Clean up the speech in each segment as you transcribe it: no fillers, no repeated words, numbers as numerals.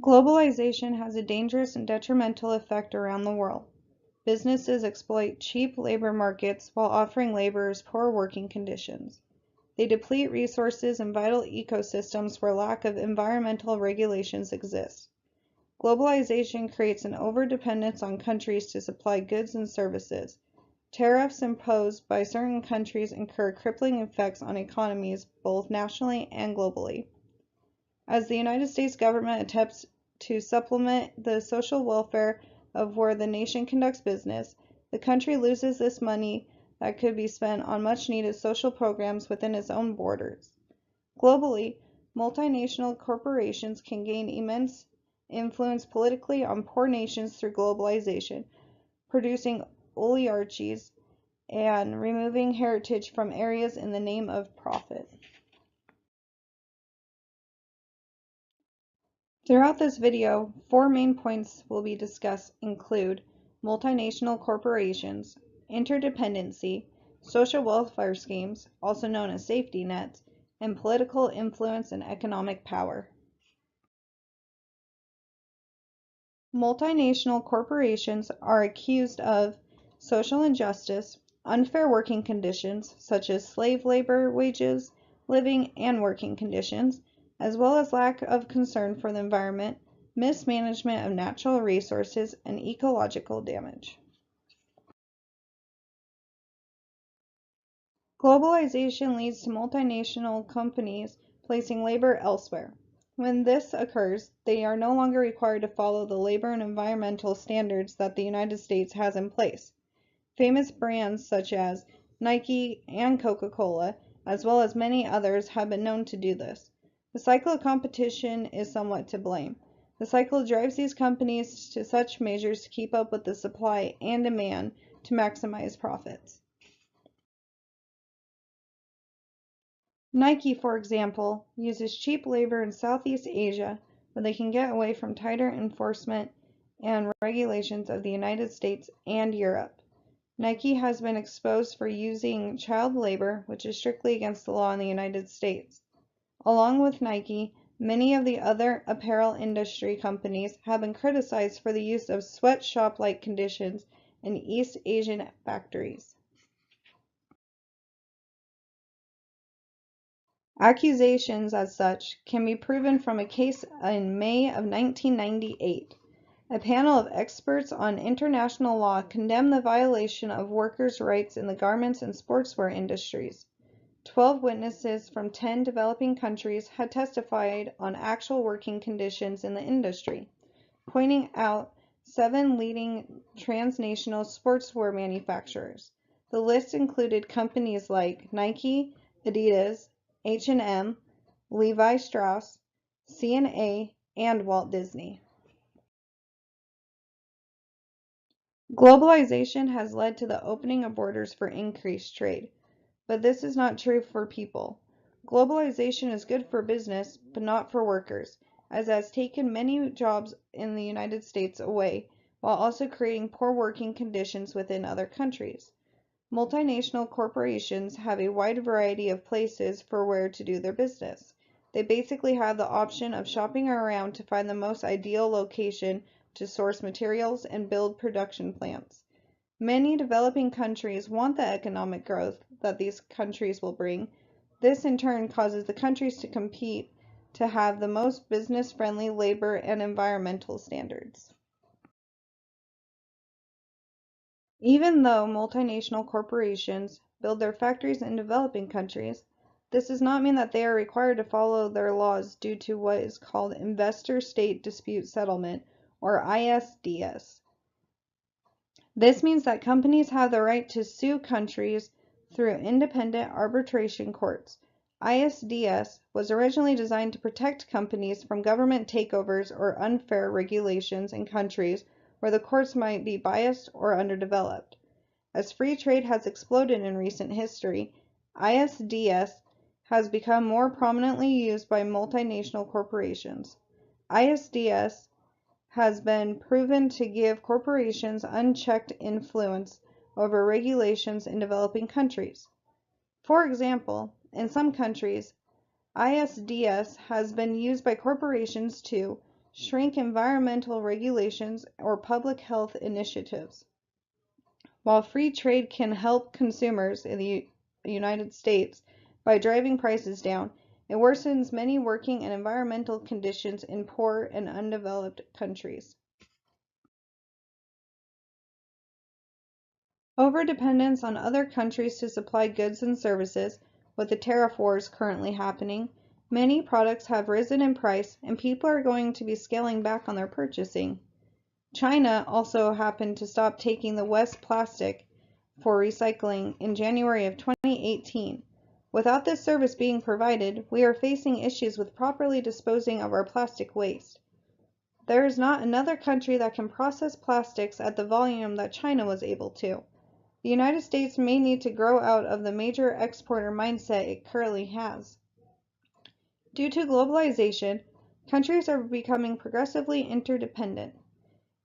Globalization has a dangerous and detrimental effect around the world. Businesses exploit cheap labor markets while offering laborers poor working conditions. They deplete resources and vital ecosystems where lack of environmental regulations exists. Globalization creates an overdependence on countries to supply goods and services. Tariffs imposed by certain countries incur crippling effects on economies both nationally and globally. As the United States government attempts to supplement the social welfare of where the nation conducts business, the country loses this money that could be spent on much needed social programs within its own borders. Globally, multinational corporations can gain immense influence politically on poor nations through globalization, producing oligarchies and removing heritage from areas in the name of profit. Throughout this video, 4 main points will be discussed include multinational corporations, interdependency, social welfare schemes, also known as safety nets, and political influence and economic power. Multinational corporations are accused of social injustice, unfair working conditions such as slave labor, wages, living and working conditions, as well as lack of concern for the environment, mismanagement of natural resources, and ecological damage. Globalization leads to multinational companies placing labor elsewhere. When this occurs, they are no longer required to follow the labor and environmental standards that the United States has in place. Famous brands such as Nike and Coca-Cola, as well as many others, have been known to do this. The cycle of competition is somewhat to blame. The cycle drives these companies to such measures to keep up with the supply and demand to maximize profits. Nike, for example, uses cheap labor in Southeast Asia where they can get away from tighter enforcement and regulations of the United States and Europe. Nike has been exposed for using child labor, which is strictly against the law in the United States. Along with Nike, many of the other apparel industry companies have been criticized for the use of sweatshop-like conditions in East Asian factories. Accusations as such can be proven from a case in May of 1998. A panel of experts on international law condemned the violation of workers' rights in the garments and sportswear industries. 12 witnesses from 10 developing countries had testified on actual working conditions in the industry, pointing out 7 leading transnational sportswear manufacturers. The list included companies like Nike, Adidas, H&M, Levi Strauss, C&A, and Walt Disney. Globalization has led to the opening of borders for increased trade. But this is not true for people. Globalization is good for business, but not for workers, as it has taken many jobs in the United States away, while also creating poor working conditions within other countries. Multinational corporations have a wide variety of places for where to do their business. They basically have the option of shopping around to find the most ideal location to source materials and build production plants. Many developing countries want the economic growth that these countries will bring. This in turn causes the countries to compete to have the most business-friendly labor and environmental standards. Even though multinational corporations build their factories in developing countries, this does not mean that they are required to follow their laws due to what is called Investor-State Dispute Settlement, or ISDS. This means that companies have the right to sue countries through independent arbitration courts. ISDS was originally designed to protect companies from government takeovers or unfair regulations in countries where the courts might be biased or underdeveloped. As free trade has exploded in recent history, ISDS has become more prominently used by multinational corporations. ISDS has been proven to give corporations unchecked influence over regulations in developing countries. For example, in some countries, ISDS has been used by corporations to shrink environmental regulations, or public health initiatives. While free trade can help consumers in the United States by driving prices down, it worsens many working and environmental conditions in poor and undeveloped countries. Overdependence on other countries to supply goods and services, with the tariff wars currently happening, many products have risen in price and people are going to be scaling back on their purchasing. China also happened to stop taking the West plastic for recycling in January of 2018. Without this service being provided, we are facing issues with properly disposing of our plastic waste. There is not another country that can process plastics at the volume that China was able to. The United States may need to grow out of the major exporter mindset it currently has. Due to globalization, countries are becoming progressively interdependent.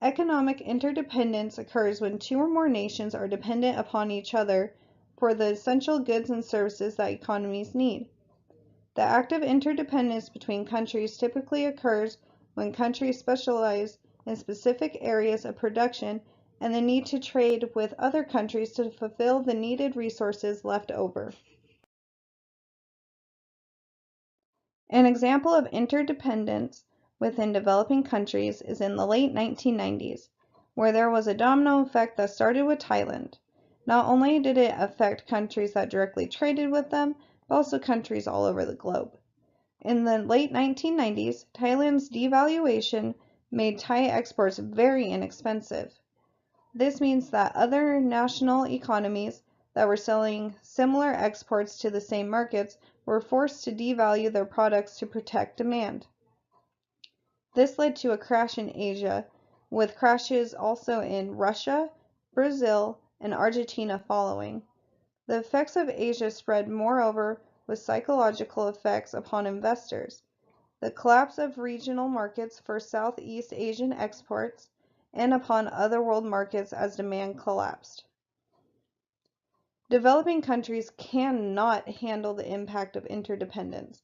Economic interdependence occurs when two or more nations are dependent upon each other for the essential goods and services that economies need. The act of interdependence between countries typically occurs when countries specialize in specific areas of production and the need to trade with other countries to fulfill the needed resources left over. An example of interdependence within developing countries is in the late 1990s, where there was a domino effect that started with Thailand. Not only did it affect countries that directly traded with them, but also countries all over the globe. In the late 1990s, Thailand's devaluation made Thai exports very inexpensive. This means that other national economies that were selling similar exports to the same markets were forced to devalue their products to protect demand. This led to a crash in Asia, with crashes also in Russia, Brazil, and Argentina following. The effects of Asia spread moreover with psychological effects upon investors. The collapse of regional markets for Southeast Asian exports and upon other world markets as demand collapsed. Developing countries cannot handle the impact of interdependence.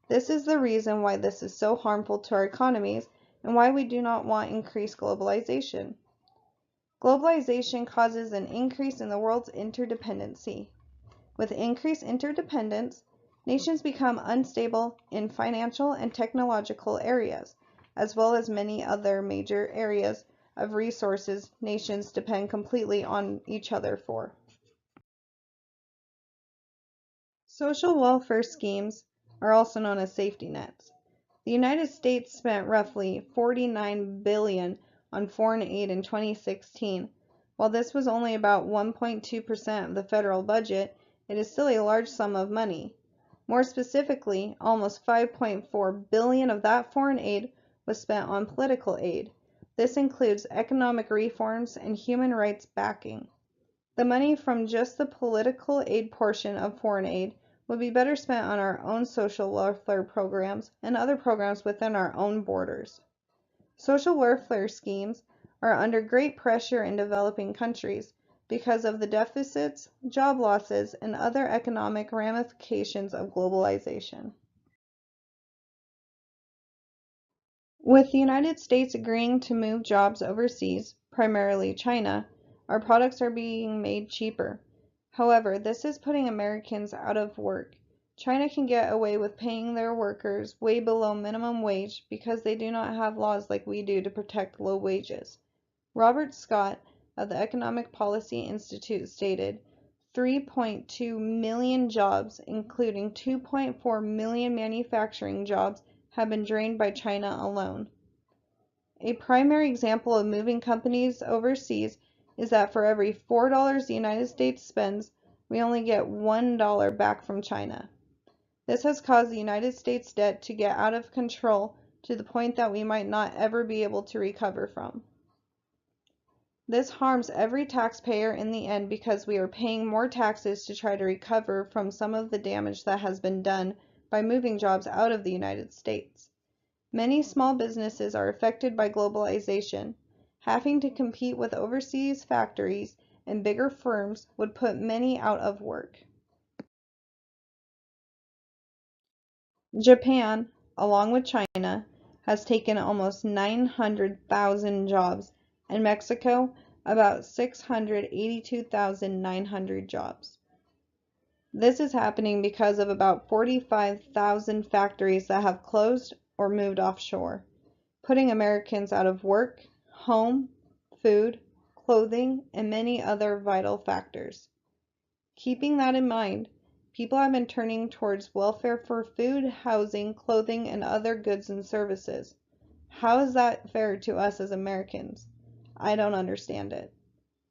This is the reason why this is so harmful to our economies and why we do not want increased globalization. Globalization causes an increase in the world's interdependency. With increased interdependence, nations become unstable in financial and technological areas, as well as many other major areas of resources nations depend completely on each other for. Social welfare schemes are also known as safety nets. The United States spent roughly $49 billion on foreign aid in 2016. While this was only about 1.2% of the federal budget, it is still a large sum of money. More specifically, almost $5.4 billion of that foreign aid was spent on political aid. This includes economic reforms and human rights backing. The money from just the political aid portion of foreign aid would be better spent on our own social welfare programs and other programs within our own borders. Social welfare schemes are under great pressure in developing countries because of the deficits, job losses, and other economic ramifications of globalization. With the United States agreeing to move jobs overseas, primarily China, our products are being made cheaper. However, this is putting Americans out of work. China can get away with paying their workers way below minimum wage because they do not have laws like we do to protect low wages. Robert Scott of the Economic Policy Institute stated, 3.2 million jobs, including 2.4 million manufacturing jobs, have been drained by China alone. A primary example of moving companies overseas is that for every $4 the United States spends, we only get $1 back from China. This has caused the United States debt to get out of control to the point that we might not ever be able to recover from. This harms every taxpayer in the end because we are paying more taxes to try to recover from some of the damage that has been done by moving jobs out of the United States. Many small businesses are affected by globalization. Having to compete with overseas factories and bigger firms would put many out of work. Japan, along with China, has taken almost 900,000 jobs, and Mexico about 682,900 jobs. This is happening because of about 45,000 factories that have closed or moved offshore, putting Americans out of work, home, food, clothing, and many other vital factors. Keeping that in mind, people have been turning towards welfare for food, housing, clothing, and other goods and services. How is that fair to us as Americans? I don't understand it.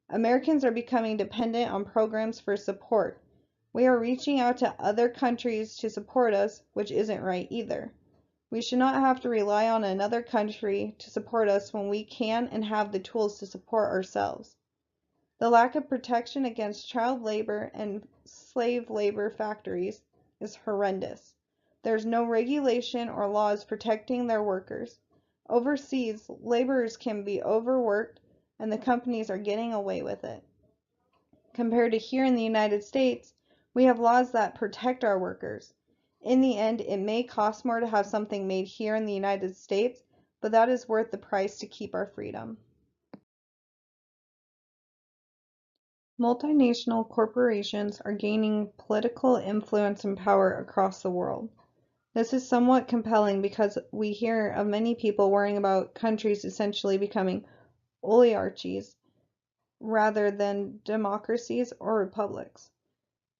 Americans are becoming dependent on programs for support. We are reaching out to other countries to support us, which isn't right either. We should not have to rely on another country to support us when we can and have the tools to support ourselves. The lack of protection against child labor and slave labor factories is horrendous. There's no regulation or laws protecting their workers. Overseas, laborers can be overworked, and the companies are getting away with it. Compared to here in the United States, we have laws that protect our workers. In the end, it may cost more to have something made here in the United States, but that is worth the price to keep our freedom. Multinational corporations are gaining political influence and power across the world. This is somewhat compelling because we hear of many people worrying about countries essentially becoming oligarchies rather than democracies or republics.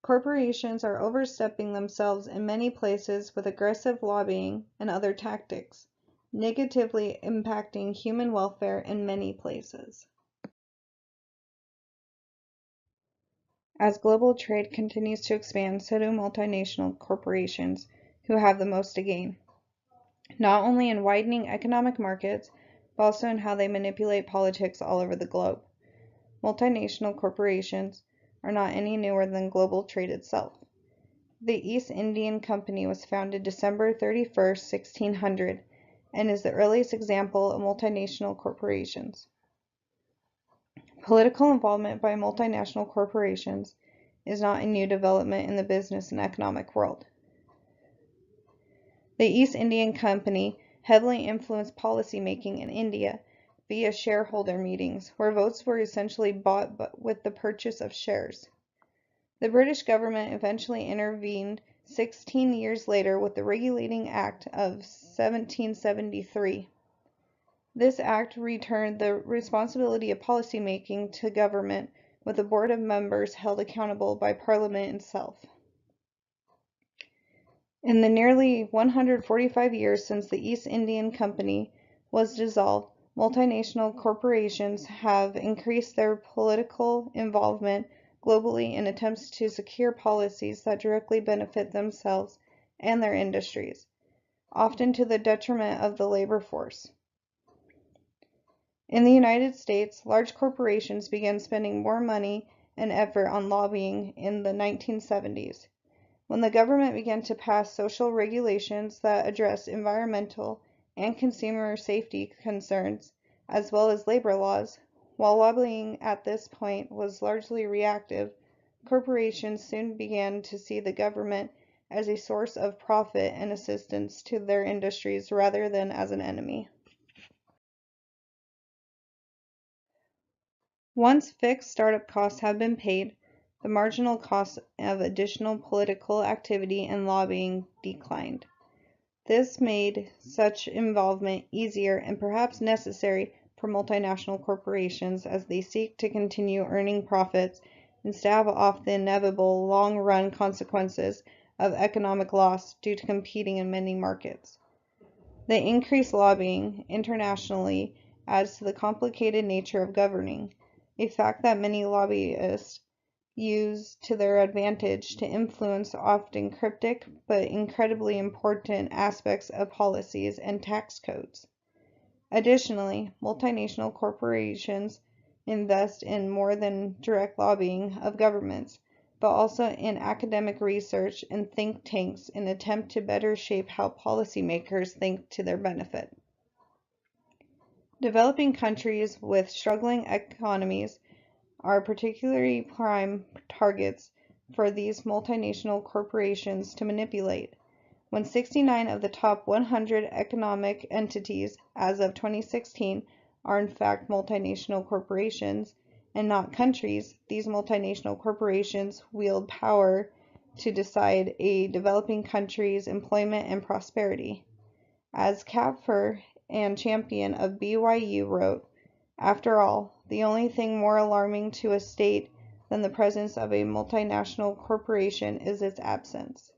Corporations are overstepping themselves in many places with aggressive lobbying and other tactics, negatively impacting human welfare in many places. As global trade continues to expand, so do multinational corporations, who have the most to gain, not only in widening economic markets, but also in how they manipulate politics all over the globe. Multinational corporations are not any newer than global trade itself. The East Indian Company was founded December 31st, 1600, and is the earliest example of multinational corporations. Political involvement by multinational corporations is not a new development in the business and economic world. The East Indian Company heavily influenced policy-making in India via shareholder meetings, where votes were essentially bought with the purchase of shares. The British government eventually intervened 16 years later with the Regulating Act of 1773. This act returned the responsibility of policy-making to government, with a board of members held accountable by Parliament itself. In the nearly 145 years since the East Indian Company was dissolved, multinational corporations have increased their political involvement globally in attempts to secure policies that directly benefit themselves and their industries, often to the detriment of the labor force. In the United States, large corporations began spending more money and effort on lobbying in the 1970s, when the government began to pass social regulations that address environmental and consumer safety concerns, as well as labor laws. While lobbying at this point was largely reactive, corporations soon began to see the government as a source of profit and assistance to their industries rather than as an enemy. Once fixed startup costs have been paid, the marginal cost of additional political activity and lobbying declined. This made such involvement easier and perhaps necessary for multinational corporations as they seek to continue earning profits and stave off the inevitable long-run consequences of economic loss due to competing in many markets. The increased lobbying internationally adds to the complicated nature of governing, a fact that many lobbyists use to their advantage to influence often cryptic but incredibly important aspects of policies and tax codes. Additionally, multinational corporations invest in more than direct lobbying of governments, but also in academic research and think tanks in an attempt to better shape how policymakers think to their benefit. Developing countries with struggling economies are particularly prime targets for these multinational corporations to manipulate. when 69 of the top 100 economic entities as of 2016 are in fact multinational corporations and not countries. These multinational corporations wield power to decide a developing country's employment and prosperity. As Kapfer and Champion of BYU wrote, after all, the only thing more alarming to a state than the presence of a multinational corporation is its absence.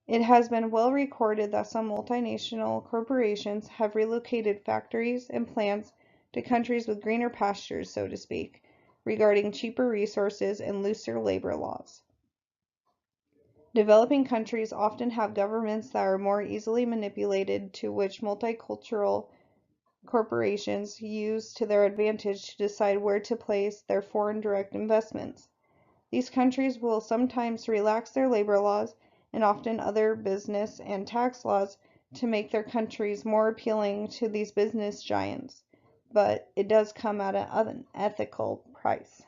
It has been well recorded that some multinational corporations have relocated factories and plants to countries with greener pastures, so to speak, regarding cheaper resources and looser labor laws. Developing countries often have governments that are more easily manipulated, to which multicultural corporations use to their advantage to decide where to place their foreign direct investments. These countries will sometimes relax their labor laws and often other business and tax laws to make their countries more appealing to these business giants, but it does come at an unethical price.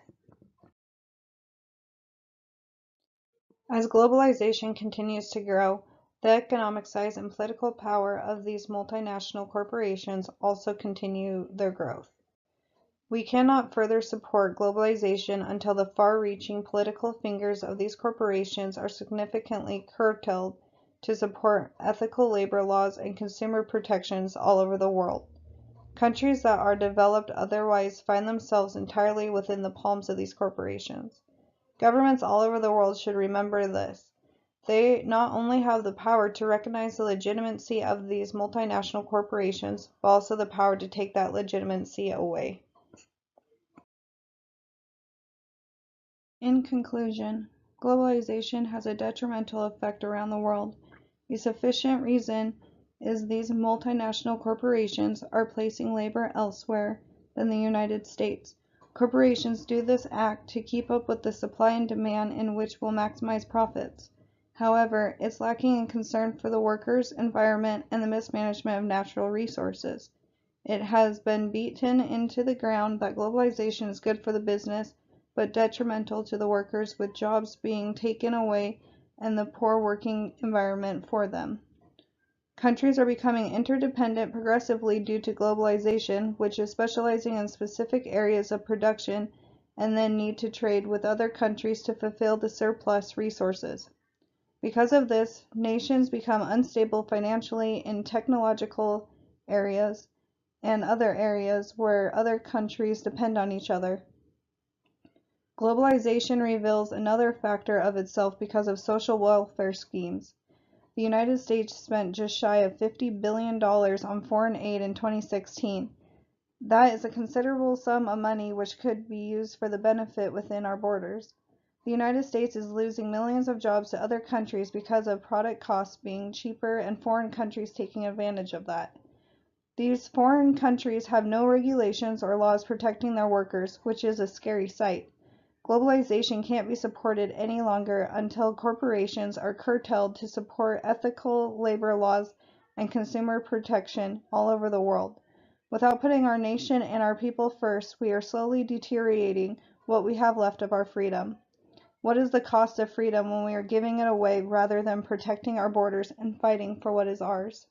As globalization continues to grow, the economic size and political power of these multinational corporations also continue their growth. We cannot further support globalization until the far-reaching political fingers of these corporations are significantly curtailed to support ethical labor laws and consumer protections all over the world. Countries that are developed otherwise find themselves entirely within the palms of these corporations. Governments all over the world should remember this. They not only have the power to recognize the legitimacy of these multinational corporations, but also the power to take that legitimacy away. In conclusion, globalization has a detrimental effect around the world. A sufficient reason is these multinational corporations are placing labor elsewhere than the United States. Corporations do this act to keep up with the supply and demand in which will maximize profits. However, it's lacking in concern for the workers, environment, and the mismanagement of natural resources. It has been beaten into the ground that globalization is good for the business, but detrimental to the workers, with jobs being taken away and the poor working environment for them. Countries are becoming interdependent progressively due to globalization, which is specializing in specific areas of production and then need to trade with other countries to fulfill the surplus resources. Because of this, nations become unstable financially in technological areas and other areas where other countries depend on each other. Globalization reveals another factor of itself because of social welfare schemes. The United States spent just shy of $50 billion on foreign aid in 2016. That is a considerable sum of money which could be used for the benefit within our borders. The United States is losing millions of jobs to other countries because of product costs being cheaper and foreign countries taking advantage of that. These foreign countries have no regulations or laws protecting their workers, which is a scary sight. Globalization can't be supported any longer until corporations are curtailed to support ethical labor laws and consumer protection all over the world. Without putting our nation and our people first, we are slowly deteriorating what we have left of our freedom. What is the cost of freedom when we are giving it away rather than protecting our borders and fighting for what is ours?